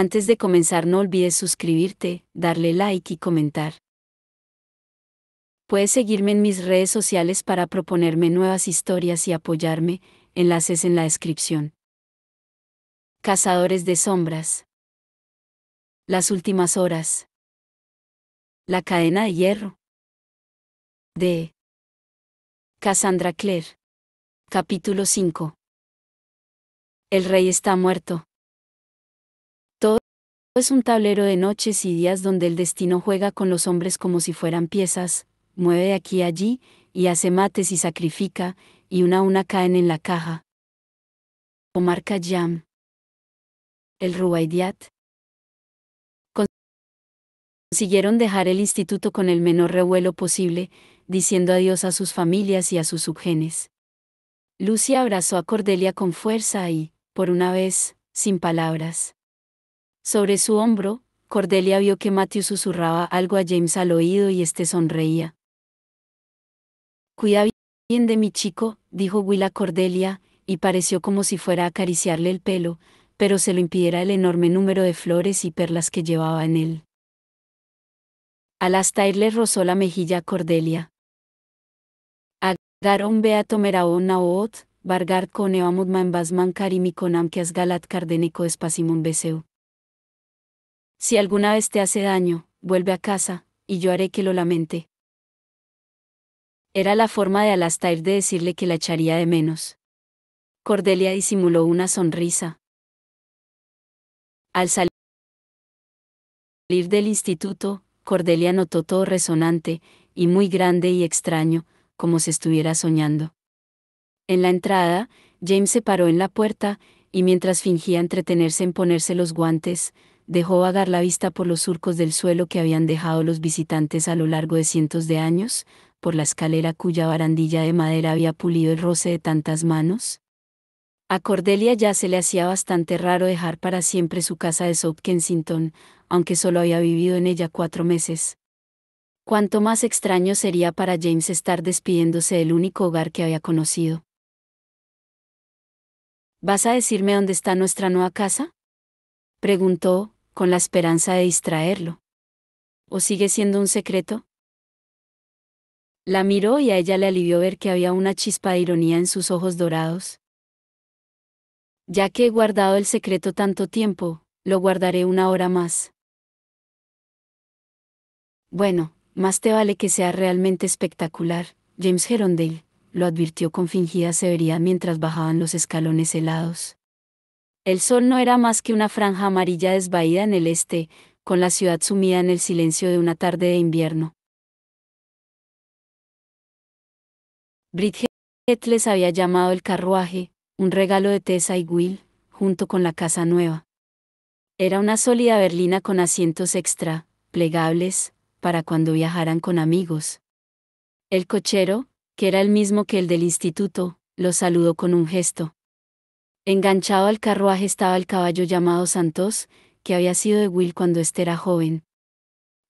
Antes de comenzar no olvides suscribirte, darle like y comentar. Puedes seguirme en mis redes sociales para proponerme nuevas historias y apoyarme, enlaces en la descripción. Cazadores de sombras. Las últimas horas. La cadena de hierro. De Cassandra Clare. Capítulo 5. El rey está muerto. Todo es un tablero de noches y días donde el destino juega con los hombres como si fueran piezas, mueve de aquí a allí, y hace mates y sacrifica, y una a una caen en la caja. Omar Khayyam. El Rubaiyat. Consiguieron dejar el instituto con el menor revuelo posible, diciendo adiós a sus familias y a sus subgenes. Lucia abrazó a Cordelia con fuerza y, por una vez, sin palabras. Sobre su hombro, Cordelia vio que Matthew susurraba algo a James al oído y este sonreía. «Cuida bien de mi chico», dijo Will a Cordelia, y pareció como si fuera a acariciarle el pelo, pero se lo impidiera el enorme número de flores y perlas que llevaba en él. Alastair le rozó la mejilla a Cordelia. Agaron beato meraon naoot, bargard koneamut basman karimi konam que asgalat cardeneco espasimum beseu. Si alguna vez te hace daño, vuelve a casa, y yo haré que lo lamente. Era la forma de Alastair de decirle que la echaría de menos. Cordelia disimuló una sonrisa. Al salir del instituto, Cordelia notó todo resonante, y muy grande y extraño, como si estuviera soñando. En la entrada, James se paró en la puerta, y mientras fingía entretenerse en ponerse los guantes, dejó vagar la vista por los surcos del suelo que habían dejado los visitantes a lo largo de cientos de años, por la escalera cuya barandilla de madera había pulido el roce de tantas manos. A Cordelia ya se le hacía bastante raro dejar para siempre su casa de South Kensington, aunque solo había vivido en ella 4 meses. Cuánto más extraño sería para James estar despidiéndose del único hogar que había conocido. ¿Vas a decirme dónde está nuestra nueva casa?, preguntó, con la esperanza de distraerlo. ¿O sigue siendo un secreto? La miró y a ella le alivió ver que había una chispa de ironía en sus ojos dorados. Ya que he guardado el secreto tanto tiempo, lo guardaré 1 hora más. Bueno, más te vale que sea realmente espectacular, James Gerondale, lo advirtió con fingida severidad mientras bajaban los escalones helados. El sol no era más que una franja amarilla desvaída en el este, con la ciudad sumida en el silencio de una tarde de invierno. Bridget les había llamado el carruaje, un regalo de Tessa y Will, junto con la casa nueva. Era una sólida berlina con asientos extra, plegables, para cuando viajaran con amigos. El cochero, que era el mismo que el del instituto, los saludó con un gesto. Enganchado al carruaje estaba el caballo llamado Santos, que había sido de Will cuando éste era joven.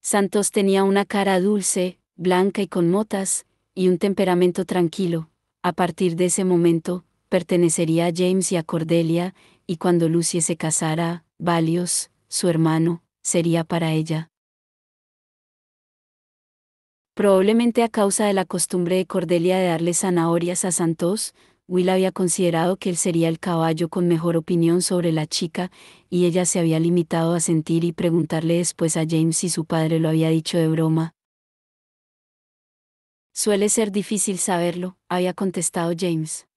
Santos tenía una cara dulce, blanca y con motas, y un temperamento tranquilo. A partir de ese momento, pertenecería a James y a Cordelia, y cuando Lucy se casara, Valios, su hermano, sería para ella. Probablemente a causa de la costumbre de Cordelia de darle zanahorias a Santos, Will había considerado que él sería el caballo con mejor opinión sobre la chica, y ella se había limitado a sentir y preguntarle después a James si su padre lo había dicho de broma. Suele ser difícil saberlo, había contestado James.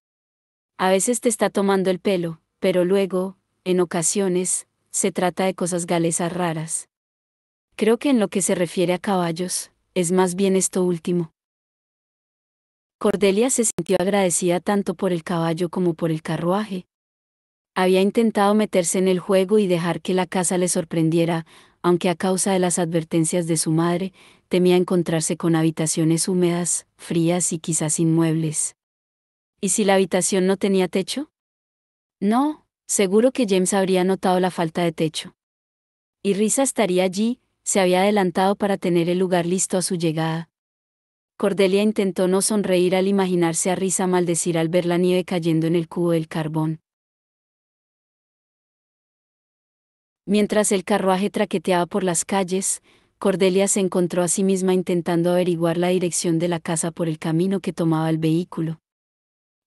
A veces te está tomando el pelo, pero luego, en ocasiones, se trata de cosas galesas raras. Creo que en lo que se refiere a caballos, es más bien esto último. Cordelia se sintió agradecida tanto por el caballo como por el carruaje. Había intentado meterse en el juego y dejar que la casa le sorprendiera, aunque a causa de las advertencias de su madre, temía encontrarse con habitaciones húmedas, frías y quizás sin muebles. ¿Y si la habitación no tenía techo? No, seguro que James habría notado la falta de techo. Y Risa estaría allí, se había adelantado para tener el lugar listo a su llegada. Cordelia intentó no sonreír al imaginarse a Risa maldecir al ver la nieve cayendo en el cubo del carbón. Mientras el carruaje traqueteaba por las calles, Cordelia se encontró a sí misma intentando averiguar la dirección de la casa por el camino que tomaba el vehículo.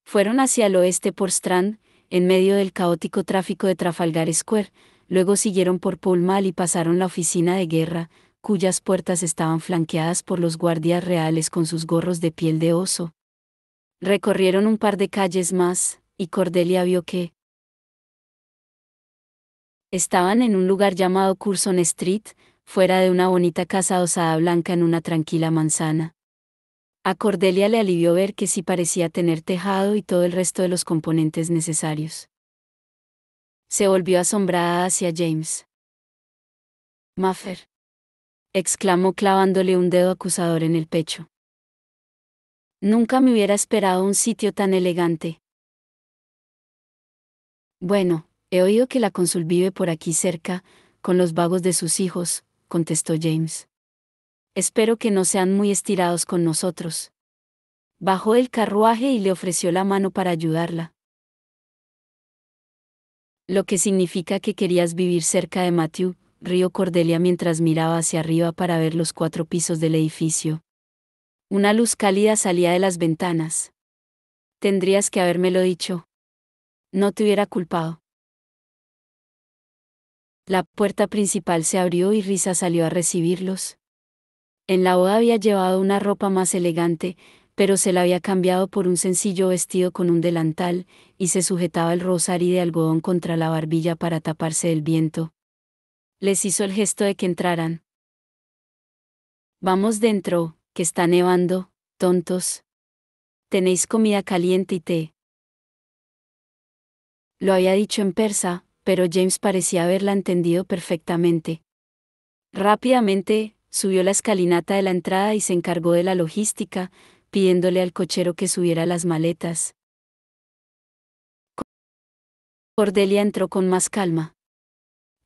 Fueron hacia el oeste por Strand, en medio del caótico tráfico de Trafalgar Square, luego siguieron por Pall Mall y pasaron la oficina de guerra, cuyas puertas estaban flanqueadas por los guardias reales con sus gorros de piel de oso. Recorrieron un par de calles más, y Cordelia vio que estaban en un lugar llamado Curzon Street, fuera de una bonita casa osada blanca en una tranquila manzana. A Cordelia le alivió ver que sí parecía tener tejado y todo el resto de los componentes necesarios. Se volvió asombrada hacia James. «Maffer», exclamó clavándole un dedo acusador en el pecho. «Nunca me hubiera esperado un sitio tan elegante». «Bueno, he oído que la cónsul vive por aquí cerca, con los vagos de sus hijos», contestó James. «Espero que no sean muy estirados con nosotros». Bajó del carruaje y le ofreció la mano para ayudarla. «Lo que significa que querías vivir cerca de Matthew», rió Cordelia mientras miraba hacia arriba para ver los 4 pisos del edificio. Una luz cálida salía de las ventanas. «Tendrías que habérmelo dicho. No te hubiera culpado». La puerta principal se abrió y Risa salió a recibirlos. En la boda había llevado una ropa más elegante, pero se la había cambiado por un sencillo vestido con un delantal, y se sujetaba el rosario de algodón contra la barbilla para taparse del viento. Les hizo el gesto de que entraran. «Vamos dentro, que está nevando, tontos. Tenéis comida caliente y té». Lo había dicho en persa, pero James parecía haberla entendido perfectamente. Rápidamente, subió la escalinata de la entrada y se encargó de la logística, pidiéndole al cochero que subiera las maletas. Cordelia entró con más calma.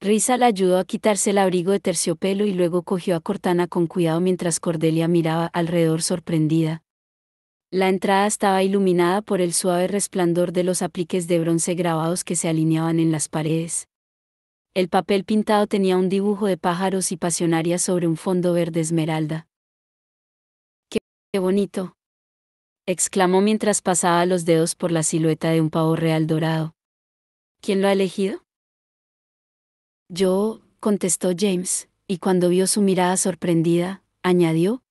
Risa la ayudó a quitarse el abrigo de terciopelo y luego cogió a Cortana con cuidado mientras Cordelia miraba alrededor sorprendida. La entrada estaba iluminada por el suave resplandor de los apliques de bronce grabados que se alineaban en las paredes. El papel pintado tenía un dibujo de pájaros y pasionarias sobre un fondo verde esmeralda. «¡Qué bonito!», exclamó mientras pasaba los dedos por la silueta de un pavo real dorado. «¿Quién lo ha elegido?». «Yo», contestó James, y cuando vio su mirada sorprendida, añadió: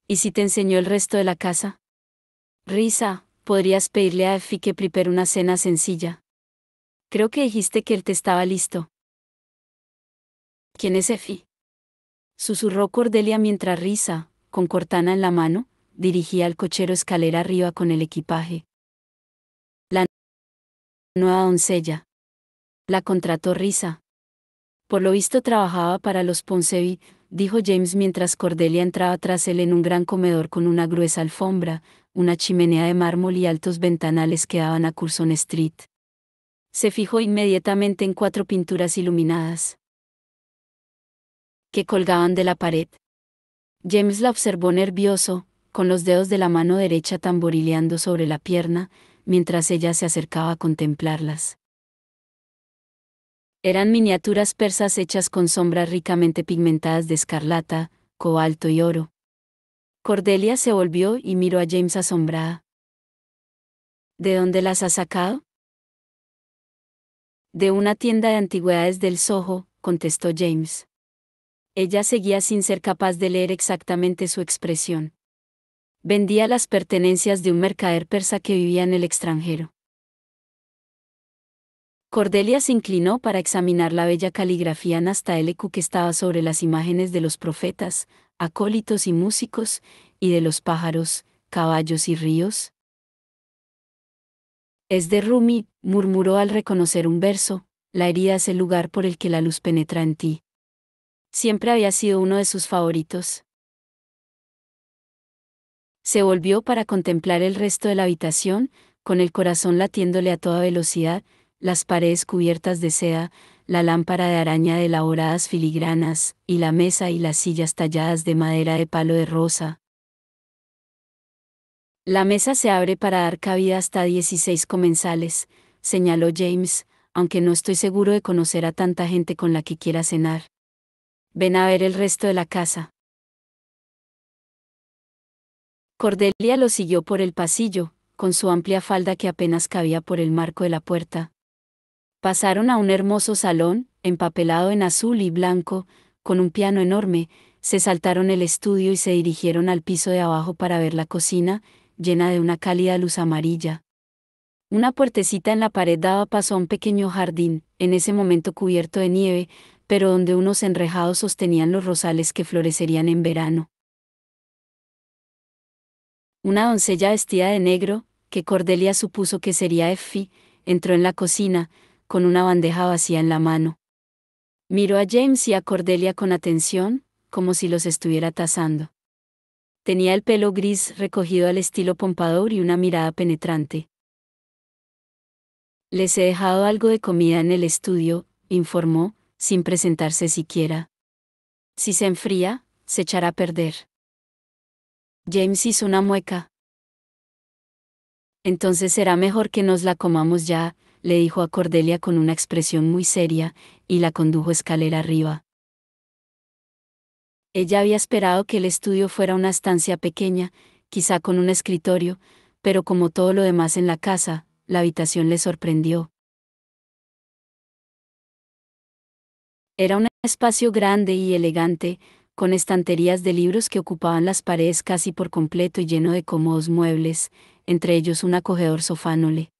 «¿Y si te enseñó el resto de la casa?». «Risa, podrías pedirle a Effie que prepare una cena sencilla. Creo que dijiste que él te estaba listo». «¿Quién es Effie?», susurró Cordelia mientras Risa, con Cortana en la mano, dirigía al cochero escalera arriba con el equipaje. «La nueva doncella». «La contrató Risa. Por lo visto trabajaba para los Ponsonby», dijo James mientras Cordelia entraba tras él en un gran comedor con una gruesa alfombra, una chimenea de mármol y altos ventanales que daban a Curzon Street. Se fijó inmediatamente en 4 pinturas iluminadas que colgaban de la pared. James la observó nervioso, con los dedos de la mano derecha tamborileando sobre la pierna, mientras ella se acercaba a contemplarlas. Eran miniaturas persas hechas con sombras ricamente pigmentadas de escarlata, cobalto y oro. Cordelia se volvió y miró a James asombrada. «¿De dónde las has sacado?». «De una tienda de antigüedades del Soho», contestó James. Ella seguía sin ser capaz de leer exactamente su expresión. Vendía las pertenencias de un mercader persa que vivía en el extranjero. Cordelia se inclinó para examinar la bella caligrafía Nasta-LQ que estaba sobre las imágenes de los profetas, acólitos y músicos, y de los pájaros, caballos y ríos. «Es de Rumi», murmuró al reconocer un verso: «La herida es el lugar por el que la luz penetra en ti». Siempre había sido uno de sus favoritos. Se volvió para contemplar el resto de la habitación, con el corazón latiéndole a toda velocidad, las paredes cubiertas de seda, la lámpara de araña de elaboradas filigranas, y la mesa y las sillas talladas de madera de palo de rosa. «La mesa se abre para dar cabida hasta 16 comensales», señaló James, aunque no estoy seguro de conocer a tanta gente con la que quiera cenar. Ven a ver el resto de la casa. Cordelia lo siguió por el pasillo, con su amplia falda que apenas cabía por el marco de la puerta. Pasaron a un hermoso salón, empapelado en azul y blanco, con un piano enorme, se saltaron el estudio y se dirigieron al piso de abajo para ver la cocina, llena de una cálida luz amarilla. Una puertecita en la pared daba paso a un pequeño jardín, en ese momento cubierto de nieve, pero donde unos enrejados sostenían los rosales que florecerían en verano. Una doncella vestida de negro, que Cordelia supuso que sería Effie, entró en la cocina, con una bandeja vacía en la mano. Miró a James y a Cordelia con atención, como si los estuviera tasando. Tenía el pelo gris recogido al estilo Pompadour y una mirada penetrante. Les he dejado algo de comida en el estudio, informó, sin presentarse siquiera. Si se enfría, se echará a perder. James hizo una mueca. Entonces será mejor que nos la comamos ya, le dijo a Cordelia con una expresión muy seria, y la condujo escalera arriba. Ella había esperado que el estudio fuera una estancia pequeña, quizá con un escritorio, pero como todo lo demás en la casa, la habitación le sorprendió. Era un espacio grande y elegante, con estanterías de libros que ocupaban las paredes casi por completo y lleno de cómodos muebles, entre ellos un acogedor sofá noble.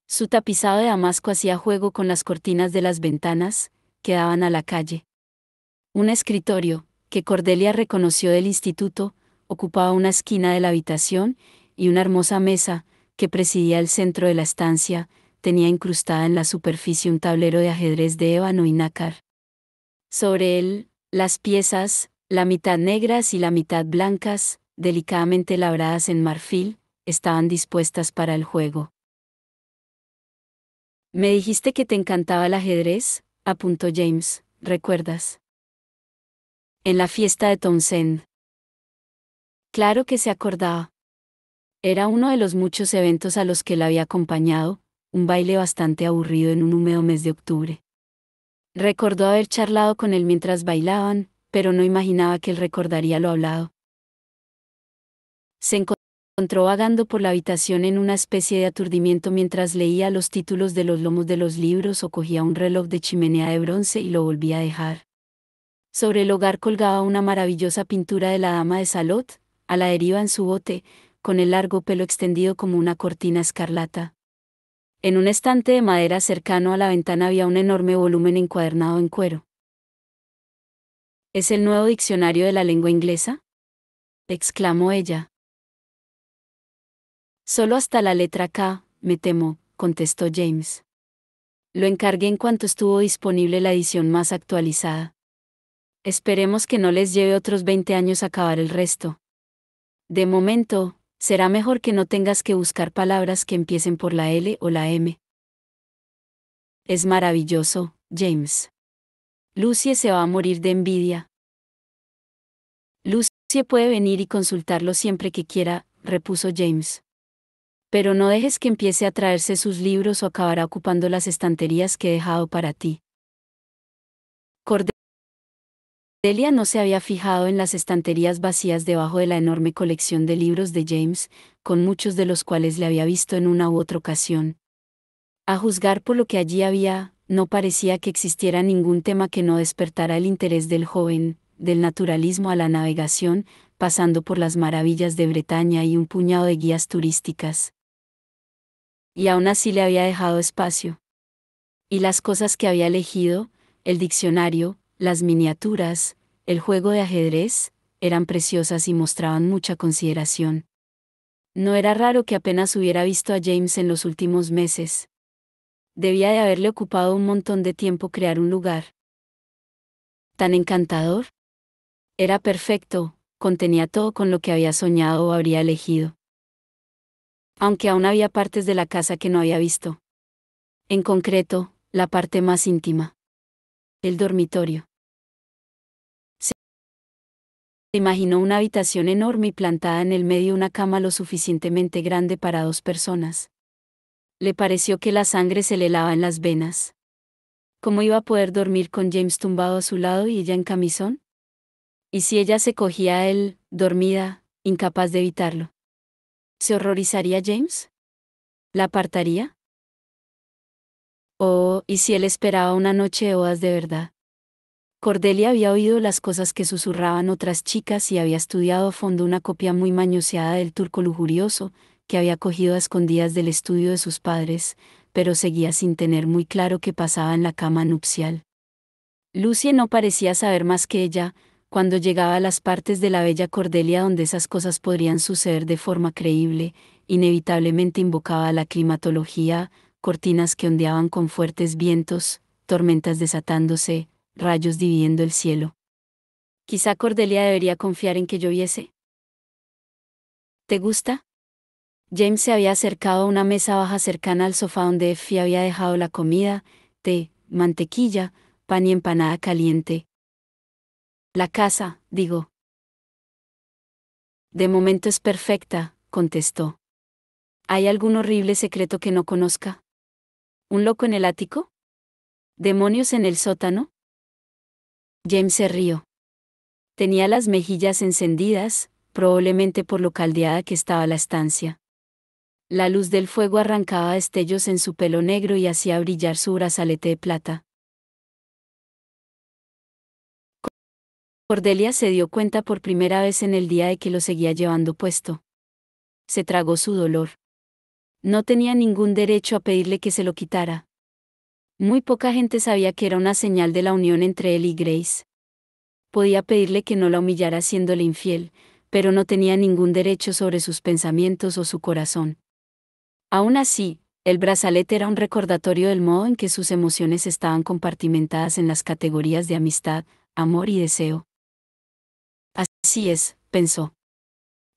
Su tapizado de damasco hacía juego con las cortinas de las ventanas, que daban a la calle. Un escritorio, que Cordelia reconoció del instituto, ocupaba una esquina de la habitación, y una hermosa mesa, que presidía el centro de la estancia, tenía incrustada en la superficie un tablero de ajedrez de ébano y nácar. Sobre él, las piezas, la mitad negras y la mitad blancas, delicadamente labradas en marfil, estaban dispuestas para el juego. Me dijiste que te encantaba el ajedrez, apuntó James, ¿recuerdas? En la fiesta de Townsend. Claro que se acordaba. Era uno de los muchos eventos a los que la había acompañado, un baile bastante aburrido en un húmedo mes de octubre. Recordó haber charlado con él mientras bailaban, pero no imaginaba que él recordaría lo hablado. Se encontró vagando por la habitación en una especie de aturdimiento mientras leía los títulos de los lomos de los libros o cogía un reloj de chimenea de bronce y lo volvía a dejar. Sobre el hogar colgaba una maravillosa pintura de la dama de Salot, a la deriva en su bote, con el largo pelo extendido como una cortina escarlata. En un estante de madera cercano a la ventana había un enorme volumen encuadernado en cuero. ¿Es el nuevo diccionario de la lengua inglesa?, exclamó ella. Solo hasta la letra K, me temo, contestó James. Lo encargué en cuanto estuvo disponible la edición más actualizada. Esperemos que no les lleve otros 20 años acabar el resto. De momento, será mejor que no tengas que buscar palabras que empiecen por la L o la M. Es maravilloso, James. Lucie se va a morir de envidia. Lucie puede venir y consultarlo siempre que quiera, repuso James. Pero no dejes que empiece a traerse sus libros o acabará ocupando las estanterías que he dejado para ti. Cordelia no se había fijado en las estanterías vacías debajo de la enorme colección de libros de James, con muchos de los cuales le había visto en una u otra ocasión. A juzgar por lo que allí había, no parecía que existiera ningún tema que no despertara el interés del joven, del naturalismo a la navegación, pasando por las maravillas de Bretaña y un puñado de guías turísticas. Y aún así le había dejado espacio. Y las cosas que había elegido, el diccionario, las miniaturas, el juego de ajedrez, eran preciosas y mostraban mucha consideración. No era raro que apenas hubiera visto a James en los últimos meses. Debía de haberle ocupado un montón de tiempo crear un lugar tan encantador. Era perfecto, contenía todo con lo que había soñado o habría elegido. Aunque aún había partes de la casa que no había visto. En concreto, la parte más íntima. El dormitorio. Se imaginó una habitación enorme y plantada en el medio una cama lo suficientemente grande para 2 personas. Le pareció que la sangre se le helaba en las venas. ¿Cómo iba a poder dormir con James tumbado a su lado y ella en camisón? ¿Y si ella se cogía a él, dormida, incapaz de evitarlo? ¿Se horrorizaría James? ¿La apartaría? ¿Y si él esperaba una noche de bodas de verdad? Cordelia había oído las cosas que susurraban otras chicas y había estudiado a fondo una copia muy mañoseada del Turco lujurioso, que había cogido a escondidas del estudio de sus padres, pero seguía sin tener muy claro qué pasaba en la cama nupcial. Lucie no parecía saber más que ella, cuando llegaba a las partes de la bella Cordelia donde esas cosas podrían suceder de forma creíble, inevitablemente invocaba a la climatología, cortinas que ondeaban con fuertes vientos, tormentas desatándose, rayos dividiendo el cielo. Quizá Cordelia debería confiar en que lloviese. ¿Te gusta? James se había acercado a una mesa baja cercana al sofá donde Effie había dejado la comida, té, mantequilla, pan y empanada caliente. La casa, digo. De momento es perfecta, contestó. ¿Hay algún horrible secreto que no conozca? ¿Un loco en el ático? ¿Demonios en el sótano? James se rió. Tenía las mejillas encendidas, probablemente por lo caldeada que estaba la estancia. La luz del fuego arrancaba destellos en su pelo negro y hacía brillar su brazalete de plata. Cordelia se dio cuenta por primera vez en el día de que lo seguía llevando puesto. Se tragó su dolor. No tenía ningún derecho a pedirle que se lo quitara. Muy poca gente sabía que era una señal de la unión entre él y Grace. Podía pedirle que no la humillara siéndole infiel, pero no tenía ningún derecho sobre sus pensamientos o su corazón. Aún así, el brazalete era un recordatorio del modo en que sus emociones estaban compartimentadas en las categorías de amistad, amor y deseo. Así es, pensó.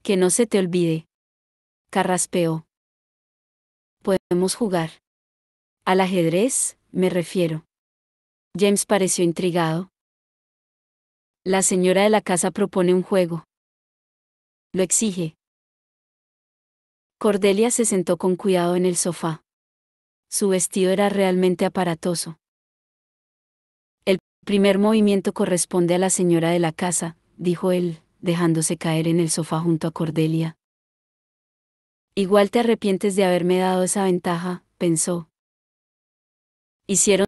Que no se te olvide. Carraspeó. Podemos jugar. Al ajedrez, me refiero. James pareció intrigado. La señora de la casa propone un juego. Lo exige. Cordelia se sentó con cuidado en el sofá. Su vestido era realmente aparatoso. El primer movimiento corresponde a la señora de la casa, dijo él, dejándose caer en el sofá junto a Cordelia. Igual te arrepientes de haberme dado esa ventaja, pensó. Hicieron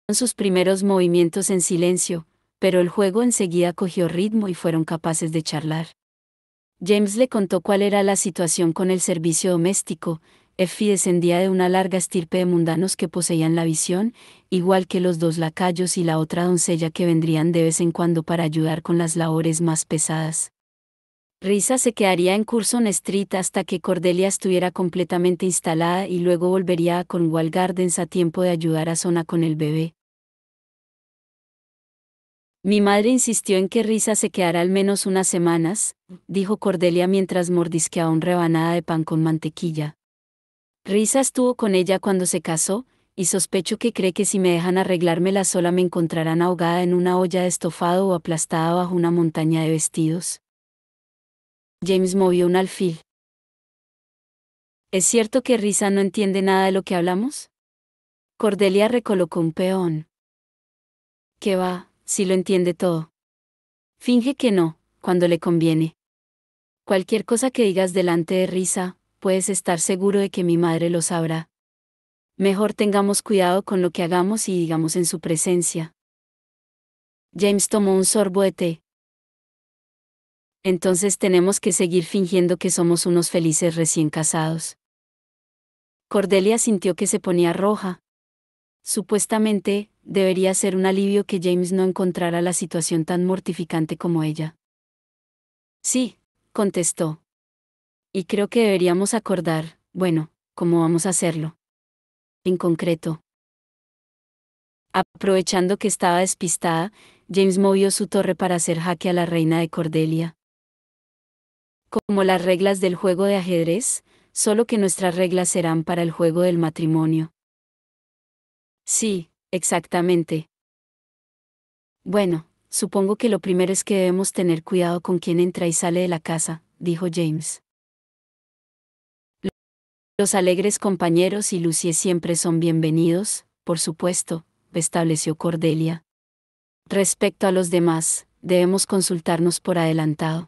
sus primeros movimientos en silencio, pero el juego enseguida cogió ritmo y fueron capaces de charlar. James le contó cuál era la situación con el servicio doméstico. Effie descendía de una larga estirpe de mundanos que poseían la visión, igual que los dos lacayos y la otra doncella que vendrían de vez en cuando para ayudar con las labores más pesadas. Risa se quedaría en Curzon Street hasta que Cordelia estuviera completamente instalada y luego volvería a Cornwall Gardens a tiempo de ayudar a Sona con el bebé. Mi madre insistió en que Risa se quedara al menos unas semanas, dijo Cordelia mientras mordisqueaba una rebanada de pan con mantequilla. Risa estuvo con ella cuando se casó, y sospecho que cree que si me dejan arreglármela sola me encontrarán ahogada en una olla de estofado o aplastada bajo una montaña de vestidos. James movió un alfil. ¿Es cierto que Risa no entiende nada de lo que hablamos? Cordelia recolocó un peón. ¿Qué va, si lo entiende todo? Finge que no, cuando le conviene. Cualquier cosa que digas delante de Risa, puedes estar seguro de que mi madre lo sabrá. Mejor tengamos cuidado con lo que hagamos y digamos en su presencia. James tomó un sorbo de té. Entonces tenemos que seguir fingiendo que somos unos felices recién casados. Cordelia sintió que se ponía roja. Supuestamente, debería ser un alivio que James no encontrara la situación tan mortificante como ella. Sí, contestó. Y creo que deberíamos acordar, bueno, cómo vamos a hacerlo. En concreto. Aprovechando que estaba despistada, James movió su torre para hacer jaque a la reina de Cordelia. Como las reglas del juego de ajedrez, solo que nuestras reglas serán para el juego del matrimonio. Sí, exactamente. Bueno, supongo que lo primero es que debemos tener cuidado con quién entra y sale de la casa, dijo James. Los alegres compañeros y Lucie siempre son bienvenidos, por supuesto, estableció Cordelia. Respecto a los demás, debemos consultarnos por adelantado.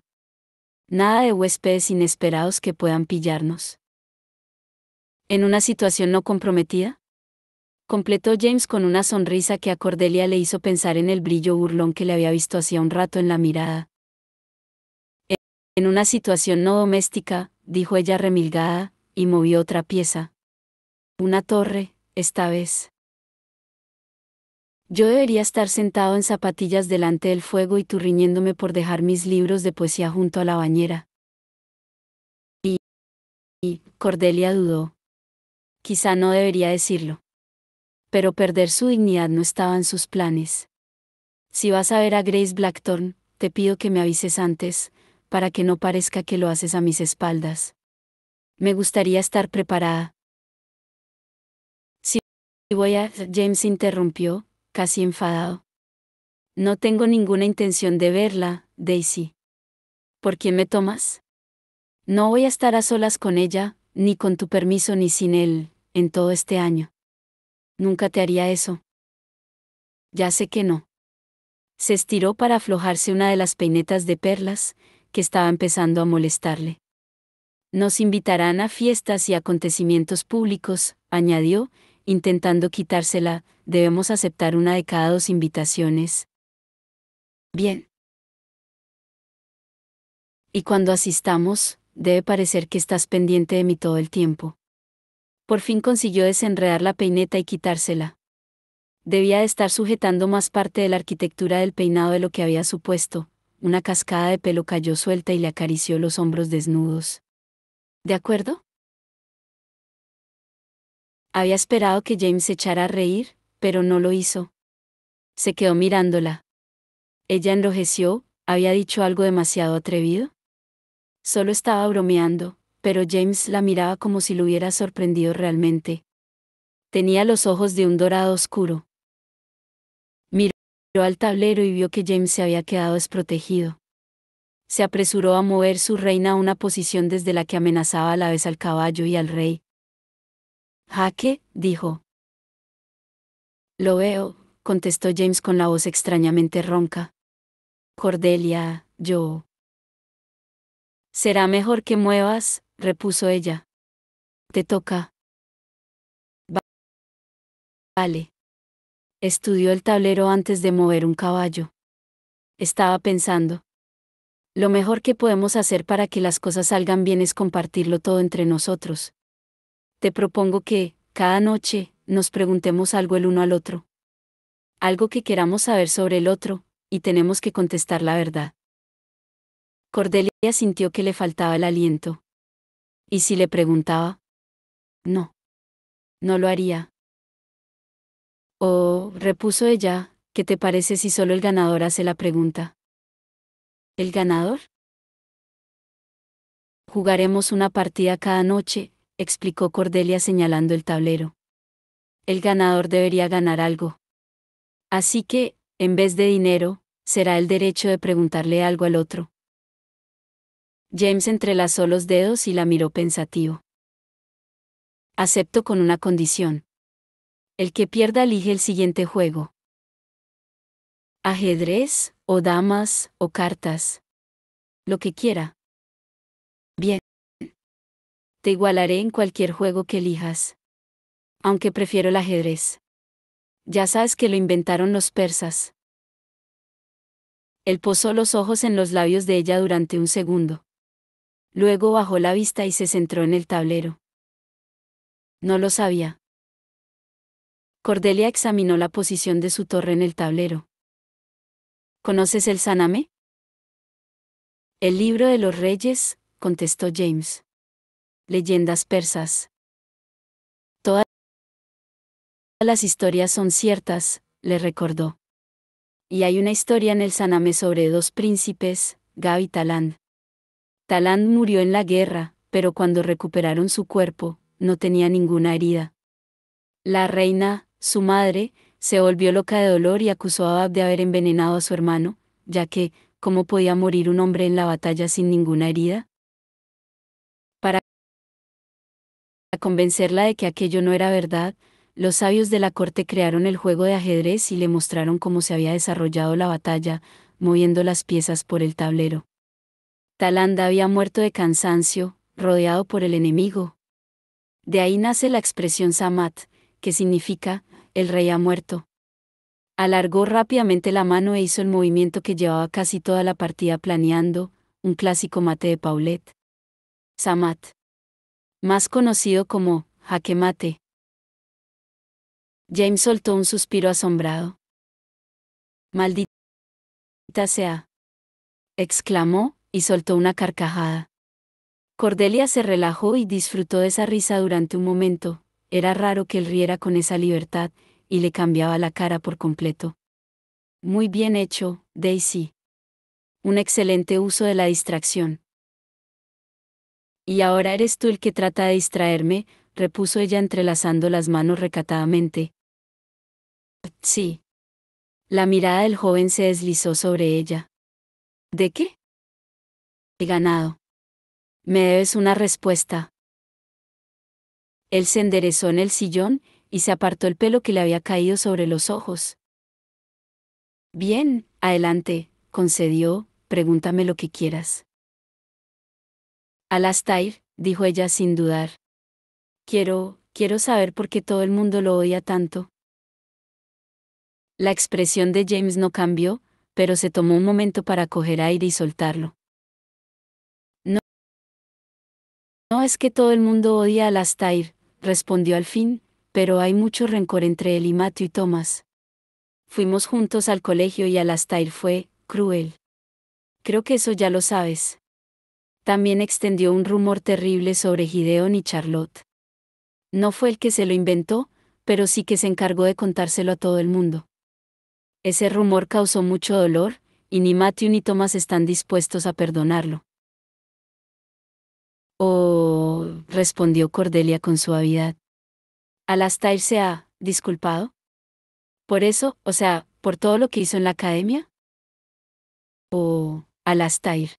Nada de huéspedes inesperados que puedan pillarnos. ¿En una situación no comprometida? Completó James con una sonrisa que a Cordelia le hizo pensar en el brillo burlón que le había visto hacía un rato en la mirada. En una situación no doméstica, dijo ella remilgada, y movió otra pieza. Una torre, esta vez. Yo debería estar sentado en zapatillas delante del fuego y tú riñéndome por dejar mis libros de poesía junto a la bañera. Y Cordelia dudó. Quizá no debería decirlo. Pero perder su dignidad no estaba en sus planes. Si vas a ver a Grace Blackthorne, te pido que me avises antes, para que no parezca que lo haces a mis espaldas. Me gustaría estar preparada. Si voy a... James interrumpió, casi enfadado. No tengo ninguna intención de verla, Daisy. ¿Por quién me tomas? No voy a estar a solas con ella, ni con tu permiso ni sin él, en todo este año. Nunca te haría eso. Ya sé que no. Se estiró para aflojarse una de las peinetas de perlas, que estaba empezando a molestarle. Nos invitarán a fiestas y acontecimientos públicos, añadió, intentando quitársela, debemos aceptar una de cada 2 invitaciones. Bien. Y cuando asistamos, debe parecer que estás pendiente de mí todo el tiempo. Por fin consiguió desenredar la peineta y quitársela. Debía de estar sujetando más parte de la arquitectura del peinado de lo que había supuesto. Una cascada de pelo cayó suelta y le acarició los hombros desnudos. ¿De acuerdo? Había esperado que James se echara a reír, pero no lo hizo. Se quedó mirándola. Ella enrojeció, ¿había dicho algo demasiado atrevido? Solo estaba bromeando, pero James la miraba como si lo hubiera sorprendido realmente. Tenía los ojos de un dorado oscuro. Miró al tablero y vio que James se había quedado desprotegido. Se apresuró a mover su reina a una posición desde la que amenazaba a la vez al caballo y al rey. Jaque, dijo. Lo veo, contestó James con la voz extrañamente ronca. Cordelia, yo. Será mejor que muevas, repuso ella. Te toca. Vale. Estudió el tablero antes de mover un caballo. Estaba pensando. Lo mejor que podemos hacer para que las cosas salgan bien es compartirlo todo entre nosotros. Te propongo que, cada noche, nos preguntemos algo el uno al otro. Algo que queramos saber sobre el otro, y tenemos que contestar la verdad. Cordelia sintió que le faltaba el aliento. ¿Y si le preguntaba? No. No lo haría. Oh, repuso ella, ¿qué te parece si solo el ganador hace la pregunta? ¿El ganador? Jugaremos una partida cada noche, explicó Cordelia señalando el tablero. El ganador debería ganar algo. Así que, en vez de dinero, será el derecho de preguntarle algo al otro. James entrelazó los dedos y la miró pensativo. Acepto con una condición. El que pierda elige el siguiente juego. Ajedrez, o damas, o cartas. Lo que quiera. Bien. Te igualaré en cualquier juego que elijas. Aunque prefiero el ajedrez. Ya sabes que lo inventaron los persas. Él posó los ojos en los labios de ella durante un segundo. Luego bajó la vista y se centró en el tablero. No lo sabía. Cordelia examinó la posición de su torre en el tablero. ¿Conoces el Saname? El libro de los reyes, contestó James. Leyendas persas. Todas las historias son ciertas, le recordó. Y hay una historia en el Saname sobre 2 príncipes, Gab y Taland. Taland murió en la guerra, pero cuando recuperaron su cuerpo, no tenía ninguna herida. La reina, su madre, se volvió loca de dolor y acusó a Bab de haber envenenado a su hermano, ya que, ¿cómo podía morir un hombre en la batalla sin ninguna herida? Para convencerla de que aquello no era verdad, los sabios de la corte crearon el juego de ajedrez y le mostraron cómo se había desarrollado la batalla, moviendo las piezas por el tablero. Talanda había muerto de cansancio, rodeado por el enemigo. De ahí nace la expresión Samat, que significa, el rey ha muerto. Alargó rápidamente la mano e hizo el movimiento que llevaba casi toda la partida planeando, un clásico mate de Paulette. Samat. Más conocido como jaque mate. James soltó un suspiro asombrado. Maldita sea, exclamó, y soltó una carcajada. Cordelia se relajó y disfrutó de esa risa durante un momento. Era raro que él riera con esa libertad, y le cambiaba la cara por completo. Muy bien hecho, Daisy. Un excelente uso de la distracción. Y ahora eres tú el que trata de distraerme, repuso ella entrelazando las manos recatadamente. Sí. La mirada del joven se deslizó sobre ella. ¿De qué? He ganado. Me debes una respuesta. Él se enderezó en el sillón, y se apartó el pelo que le había caído sobre los ojos. Bien, adelante, concedió, pregúntame lo que quieras. Alastair, dijo ella sin dudar. Quiero saber por qué todo el mundo lo odia tanto. La expresión de James no cambió, pero se tomó un momento para coger aire y soltarlo. No, no es que todo el mundo odia a Alastair, respondió al fin, pero hay mucho rencor entre él y Matthew y Thomas. Fuimos juntos al colegio y Alastair fue cruel. Creo que eso ya lo sabes. También extendió un rumor terrible sobre Gideon y Charlotte. No fue el que se lo inventó, pero sí que se encargó de contárselo a todo el mundo. Ese rumor causó mucho dolor, y ni Matthew ni Thomas están dispuestos a perdonarlo. Oh, respondió Cordelia con suavidad. ¿Alastair se ha disculpado? ¿Por eso, o sea, por todo lo que hizo en la academia? Oh, Alastair.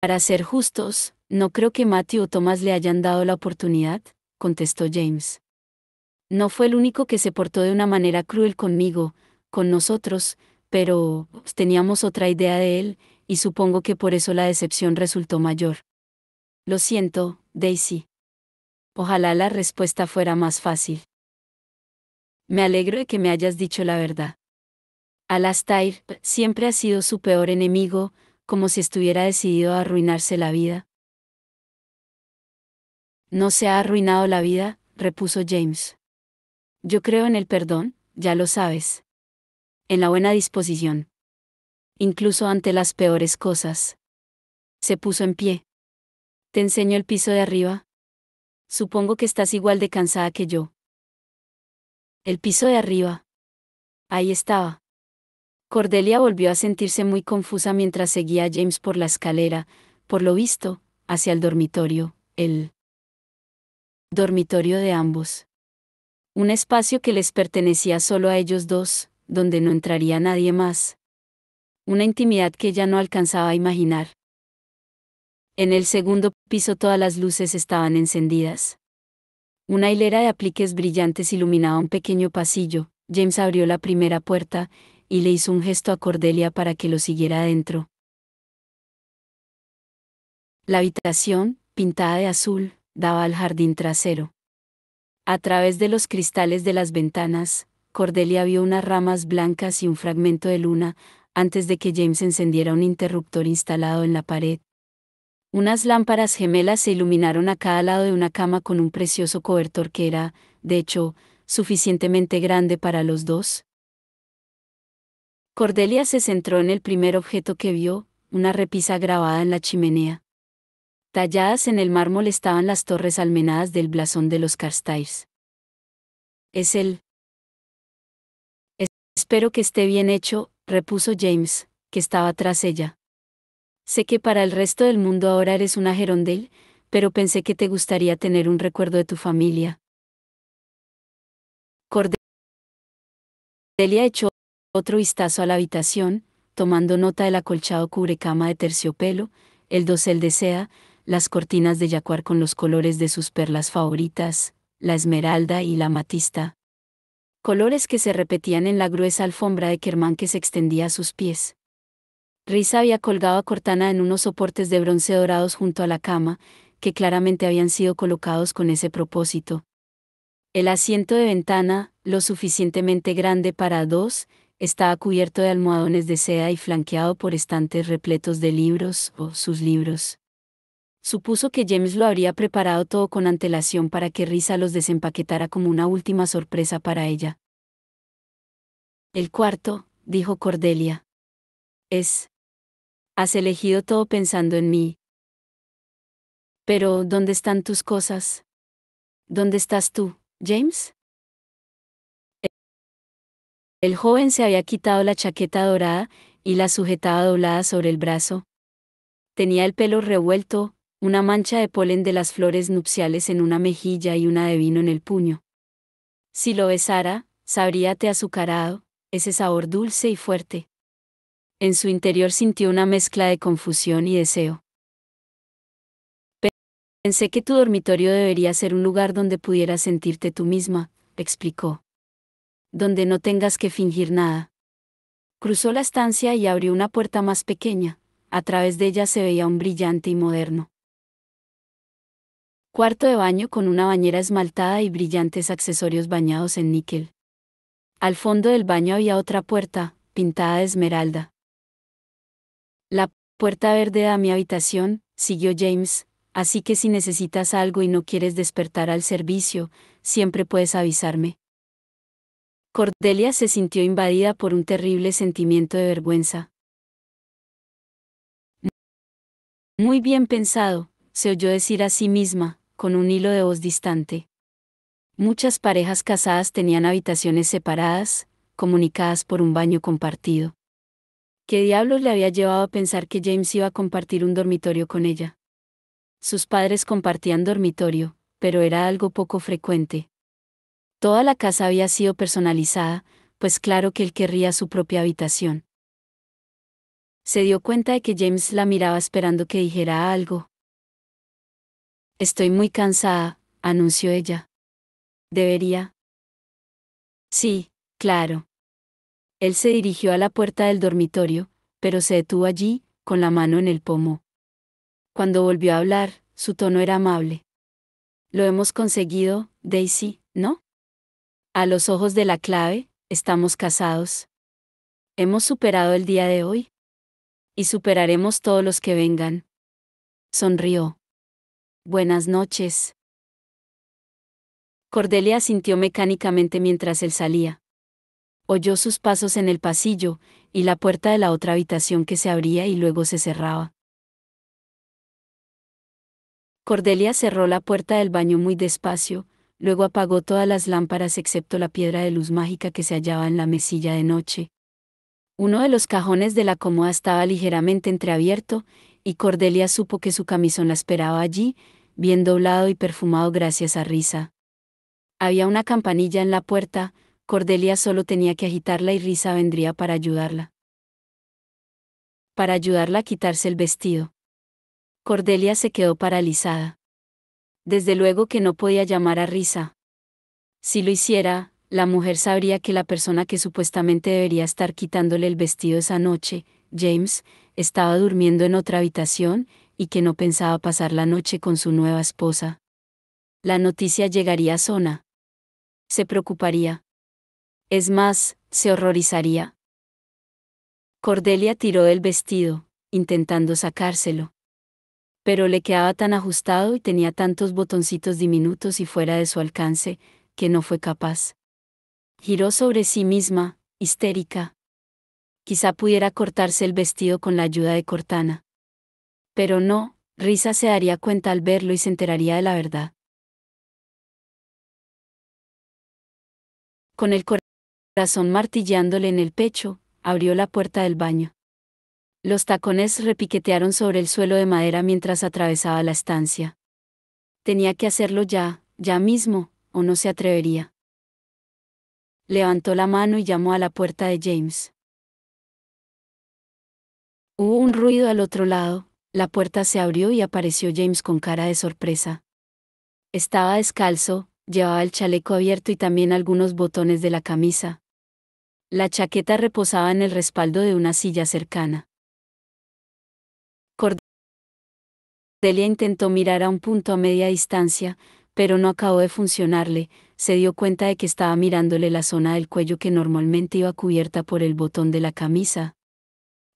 Para ser justos, no creo que Matthew o Thomas le hayan dado la oportunidad, contestó James. No fue el único que se portó de una manera cruel conmigo, con nosotros, pero teníamos otra idea de él, y supongo que por eso la decepción resultó mayor. Lo siento, Daisy. Ojalá la respuesta fuera más fácil. Me alegro de que me hayas dicho la verdad. Alastair siempre ha sido su peor enemigo, como si estuviera decidido a arruinarse la vida. No se ha arruinado la vida, repuso James. Yo creo en el perdón, ya lo sabes. En la buena disposición. Incluso ante las peores cosas. Se puso en pie. ¿Te enseño el piso de arriba? Supongo que estás igual de cansada que yo. El piso de arriba. Ahí estaba. Cordelia volvió a sentirse muy confusa mientras seguía a James por la escalera, por lo visto, hacia el dormitorio, el dormitorio de ambos. Un espacio que les pertenecía solo a ellos dos, donde no entraría nadie más. Una intimidad que ella no alcanzaba a imaginar. En el segundo piso todas las luces estaban encendidas. Una hilera de apliques brillantes iluminaba un pequeño pasillo. James abrió la primera puerta, y le hizo un gesto a Cordelia para que lo siguiera adentro. La habitación, pintada de azul, daba al jardín trasero. A través de los cristales de las ventanas, Cordelia vio unas ramas blancas y un fragmento de luna, antes de que James encendiera un interruptor instalado en la pared. Unas lámparas gemelas se iluminaron a cada lado de una cama con un precioso cobertor que era, de hecho, suficientemente grande para los dos. Cordelia se centró en el primer objeto que vio, una repisa grabada en la chimenea. Talladas en el mármol estaban las torres almenadas del blasón de los Carstairs. Es él. Espero que esté bien hecho, repuso James, que estaba tras ella. Sé que para el resto del mundo ahora eres una gerondel, pero pensé que te gustaría tener un recuerdo de tu familia. Cordelia echó otro vistazo a la habitación, tomando nota del acolchado cubrecama de terciopelo, el dosel de seda, las cortinas de yacuar con los colores de sus perlas favoritas, la esmeralda y la amatista. Colores que se repetían en la gruesa alfombra de Kermán que se extendía a sus pies. Risa había colgado a Cortana en unos soportes de bronce dorados junto a la cama, que claramente habían sido colocados con ese propósito. El asiento de ventana, lo suficientemente grande para dos, estaba cubierto de almohadones de seda y flanqueado por estantes repletos de libros, o sus libros. Supuso que James lo habría preparado todo con antelación para que Risa los desempaquetara como una última sorpresa para ella. El cuarto, dijo Cordelia. Has elegido todo pensando en mí. Pero, ¿dónde están tus cosas? ¿Dónde estás tú, James? El joven se había quitado la chaqueta dorada y la sujetaba doblada sobre el brazo. Tenía el pelo revuelto, una mancha de polen de las flores nupciales en una mejilla y una de vino en el puño. Si lo besara, sabría té azucarado, ese sabor dulce y fuerte. En su interior sintió una mezcla de confusión y deseo. Pensé que tu dormitorio debería ser un lugar donde pudieras sentirte tú misma, explicó. Donde no tengas que fingir nada. Cruzó la estancia y abrió una puerta más pequeña. A través de ella se veía un brillante y moderno cuarto de baño con una bañera esmaltada y brillantes accesorios bañados en níquel. Al fondo del baño había otra puerta, pintada de esmeralda. La puerta verde a mi habitación, siguió James, así que si necesitas algo y no quieres despertar al servicio, siempre puedes avisarme. Cordelia se sintió invadida por un terrible sentimiento de vergüenza. Muy bien pensado, se oyó decir a sí misma, con un hilo de voz distante. Muchas parejas casadas tenían habitaciones separadas, comunicadas por un baño compartido. ¿Qué diablos le había llevado a pensar que James iba a compartir un dormitorio con ella? Sus padres compartían dormitorio, pero era algo poco frecuente. Toda la casa había sido personalizada, pues claro que él querría su propia habitación. Se dio cuenta de que James la miraba esperando que dijera algo. Estoy muy cansada, anunció ella. ¿Debería? Sí, claro. Él se dirigió a la puerta del dormitorio, pero se detuvo allí, con la mano en el pomo. Cuando volvió a hablar, su tono era amable. Lo hemos conseguido, Daisy, ¿no? A los ojos de la clave, estamos casados. Hemos superado el día de hoy. Y superaremos todos los que vengan. Sonrió. Buenas noches. Cordelia asintió mecánicamente mientras él salía. Oyó sus pasos en el pasillo, y la puerta de la otra habitación que se abría y luego se cerraba. Cordelia cerró la puerta del baño muy despacio, luego apagó todas las lámparas excepto la piedra de luz mágica que se hallaba en la mesilla de noche. Uno de los cajones de la cómoda estaba ligeramente entreabierto, y Cordelia supo que su camisón la esperaba allí, bien doblado y perfumado gracias a Risa. Había una campanilla en la puerta, Cordelia solo tenía que agitarla y Risa vendría para ayudarla. Para ayudarla a quitarse el vestido. Cordelia se quedó paralizada. Desde luego que no podía llamar a Risa. Si lo hiciera, la mujer sabría que la persona que supuestamente debería estar quitándole el vestido esa noche, James, estaba durmiendo en otra habitación, y que no pensaba pasar la noche con su nueva esposa. La noticia llegaría a Sona. Se preocuparía. Es más, se horrorizaría. Cordelia tiró del vestido, intentando sacárselo. Pero le quedaba tan ajustado y tenía tantos botoncitos diminutos y fuera de su alcance, que no fue capaz. Giró sobre sí misma, histérica. Quizá pudiera cortarse el vestido con la ayuda de Cortana. Pero no, Risa se daría cuenta al verlo y se enteraría de la verdad. Con el corazón martilleándole en el pecho, abrió la puerta del baño. Los tacones repiquetearon sobre el suelo de madera mientras atravesaba la estancia. Tenía que hacerlo ya, ya mismo, o no se atrevería. Levantó la mano y llamó a la puerta de James. Hubo un ruido al otro lado, La puerta se abrió y apareció James con cara de sorpresa. Estaba descalzo, llevaba el chaleco abierto y también algunos botones de la camisa. La chaqueta reposaba en el respaldo de una silla cercana. Cordelia intentó mirar a un punto a media distancia, pero no acabó de funcionarle. Se dio cuenta de que estaba mirándole la zona del cuello que normalmente iba cubierta por el botón de la camisa.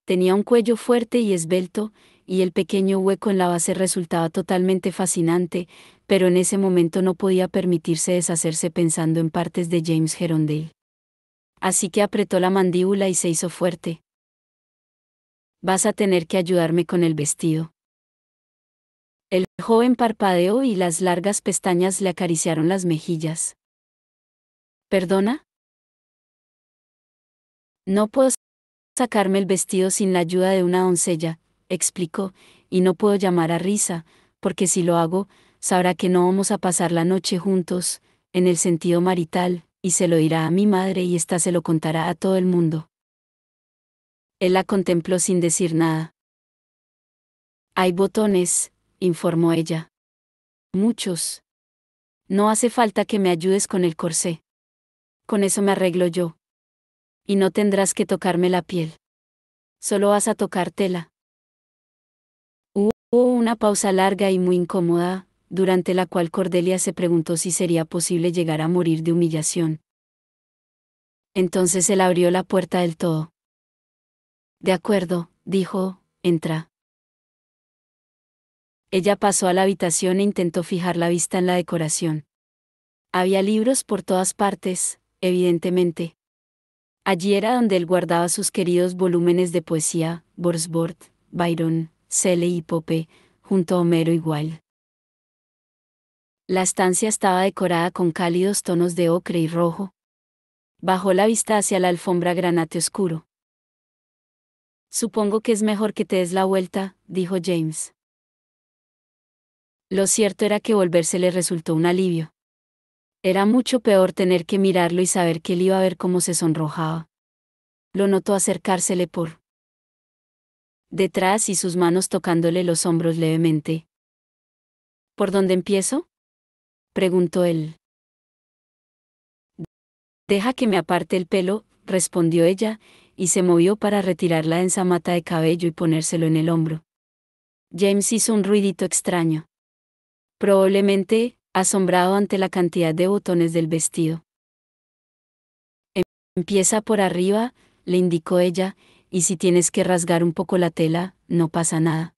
Tenía un cuello fuerte y esbelto, y el pequeño hueco en la base resultaba totalmente fascinante, pero en ese momento no podía permitirse deshacerse pensando en partes de James Gerondale. Así que apretó la mandíbula y se hizo fuerte. Vas a tener que ayudarme con el vestido. El joven parpadeó y las largas pestañas le acariciaron las mejillas. ¿Perdona? No puedo sacarme el vestido sin la ayuda de una doncella, explicó, y no puedo llamar a Risa, porque si lo hago, sabrá que no vamos a pasar la noche juntos, en el sentido marital, y se lo dirá a mi madre y ésta se lo contará a todo el mundo. Él la contempló sin decir nada. Hay botones, informó ella. Muchos. No hace falta que me ayudes con el corsé. Con eso me arreglo yo. Y no tendrás que tocarme la piel. Solo vas a tocar tela. Hubo una pausa larga y muy incómoda, durante la cual Cordelia se preguntó si sería posible llegar a morir de humillación. Entonces él abrió la puerta del todo. De acuerdo, dijo, entra. Ella pasó a la habitación e intentó fijar la vista en la decoración. Había libros por todas partes, evidentemente. Allí era donde él guardaba sus queridos volúmenes de poesía, Wordsworth, Byron, Shelley y Pope, junto a Homero y Wilde. La estancia estaba decorada con cálidos tonos de ocre y rojo. Bajó la vista hacia la alfombra granate oscuro. Supongo que es mejor que te des la vuelta, dijo James. Lo cierto era que volverse le resultó un alivio. Era mucho peor tener que mirarlo y saber que él iba a ver cómo se sonrojaba. Lo notó acercársele por detrás y sus manos tocándole los hombros levemente. ¿Por dónde empiezo?, preguntó él. Deja que me aparte el pelo, respondió ella, y se movió para retirar la densa mata de cabello y ponérselo en el hombro. James hizo un ruidito extraño. Probablemente, asombrado ante la cantidad de botones del vestido. Empieza por arriba, le indicó ella, y si tienes que rasgar un poco la tela, no pasa nada.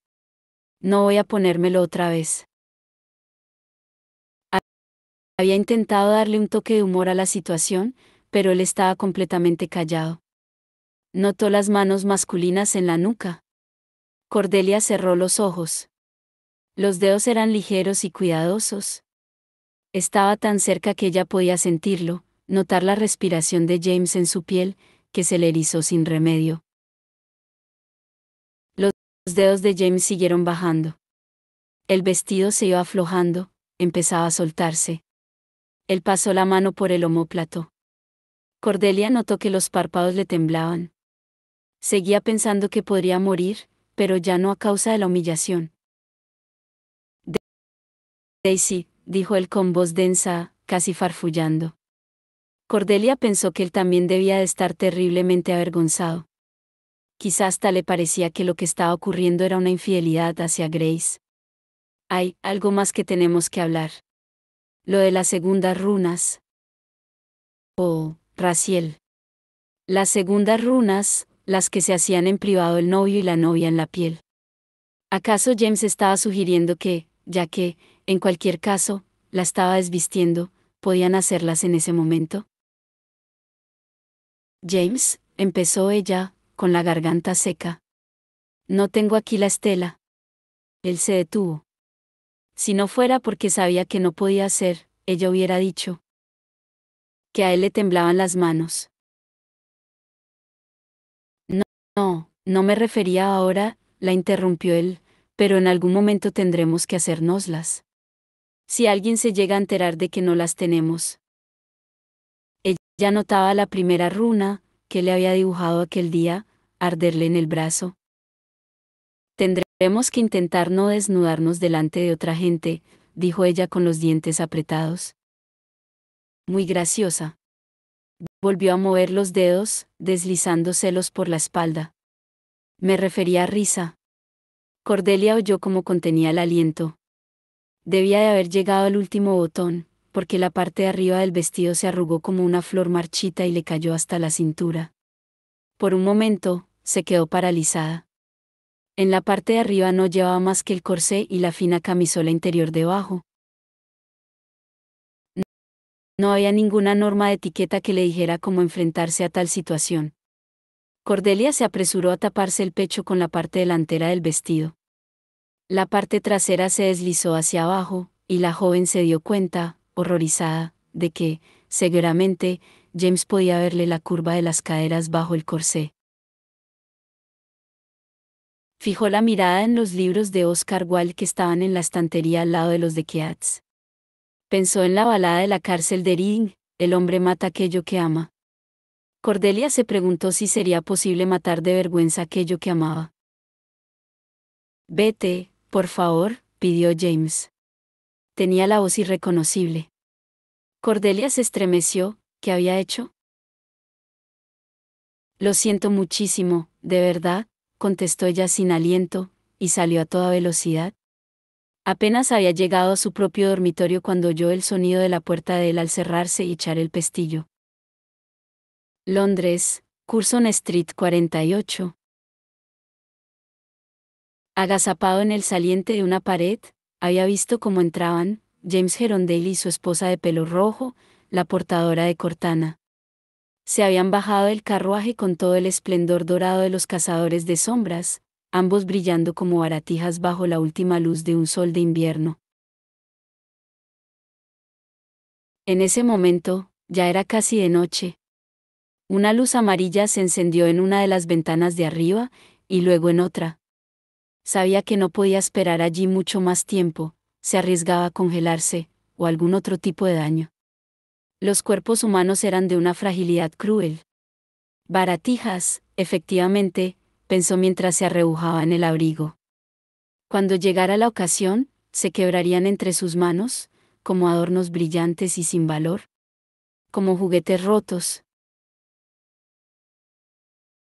No voy a ponérmelo otra vez. Había intentado darle un toque de humor a la situación, pero él estaba completamente callado. Notó las manos masculinas en la nuca. Cordelia cerró los ojos. Los dedos eran ligeros y cuidadosos. Estaba tan cerca que ella podía sentirlo, notar la respiración de James en su piel, que se le erizó sin remedio. Los dedos de James siguieron bajando. El vestido se iba aflojando, empezaba a soltarse. Él pasó la mano por el omóplato. Cordelia notó que los párpados le temblaban. Seguía pensando que podría morir, pero ya no a causa de la humillación. Daisy, dijo él con voz densa, casi farfullando. Cordelia pensó que él también debía de estar terriblemente avergonzado. Quizás hasta le parecía que lo que estaba ocurriendo era una infidelidad hacia Grace. Hay algo más que tenemos que hablar. Lo de las segundas runas. Oh, Raziel. Las segundas runas, las que se hacían en privado el novio y la novia en la piel. ¿Acaso James estaba sugiriendo que, ya que, en cualquier caso, la estaba desvistiendo, podían hacerlas en ese momento? James, empezó ella, con la garganta seca. No tengo aquí la estela. Él se detuvo. Si no fuera porque sabía que no podía hacer, ella hubiera dicho que a él le temblaban las manos. No me refería ahora, la interrumpió él, pero en algún momento tendremos que hacérnoslas. Si alguien se llega a enterar de que no las tenemos. Ella notaba la primera runa, que le había dibujado aquel día, arderle en el brazo. Tenemos que intentar no desnudarnos delante de otra gente, dijo ella con los dientes apretados. Muy graciosa. Volvió a mover los dedos, deslizándoselos por la espalda. Me refería a risa. Cordelia oyó cómo contenía el aliento. Debía de haber llegado el último botón, porque la parte de arriba del vestido se arrugó como una flor marchita y le cayó hasta la cintura. Por un momento, se quedó paralizada. En la parte de arriba no llevaba más que el corsé y la fina camisola interior debajo. No había ninguna norma de etiqueta que le dijera cómo enfrentarse a tal situación. Cordelia se apresuró a taparse el pecho con la parte delantera del vestido. La parte trasera se deslizó hacia abajo, y la joven se dio cuenta, horrorizada, de que, seguramente, James podía verle la curva de las caderas bajo el corsé. Fijó la mirada en los libros de Oscar Wilde que estaban en la estantería al lado de los de Keats. Pensó en la balada de la cárcel de Reading, El hombre mata aquello que ama. Cordelia se preguntó si sería posible matar de vergüenza aquello que amaba. Vete, por favor, pidió James. Tenía la voz irreconocible. Cordelia se estremeció. ¿Qué había hecho? Lo siento muchísimo, de verdad, contestó ella sin aliento, y salió a toda velocidad. Apenas había llegado a su propio dormitorio cuando oyó el sonido de la puerta de él al cerrarse y echar el pestillo. Londres, Curzon Street 48. Agazapado en el saliente de una pared, había visto cómo entraban James Gerondale y su esposa de pelo rojo, la portadora de Cortana. Se habían bajado del carruaje con todo el esplendor dorado de los cazadores de sombras, ambos brillando como baratijas bajo la última luz de un sol de invierno. En ese momento, ya era casi de noche. Una luz amarilla se encendió en una de las ventanas de arriba, y luego en otra. Sabía que no podía esperar allí mucho más tiempo, se arriesgaba a congelarse, o algún otro tipo de daño. Los cuerpos humanos eran de una fragilidad cruel. Baratijas, efectivamente, pensó mientras se arrebujaba en el abrigo. Cuando llegara la ocasión, se quebrarían entre sus manos, como adornos brillantes y sin valor. Como juguetes rotos,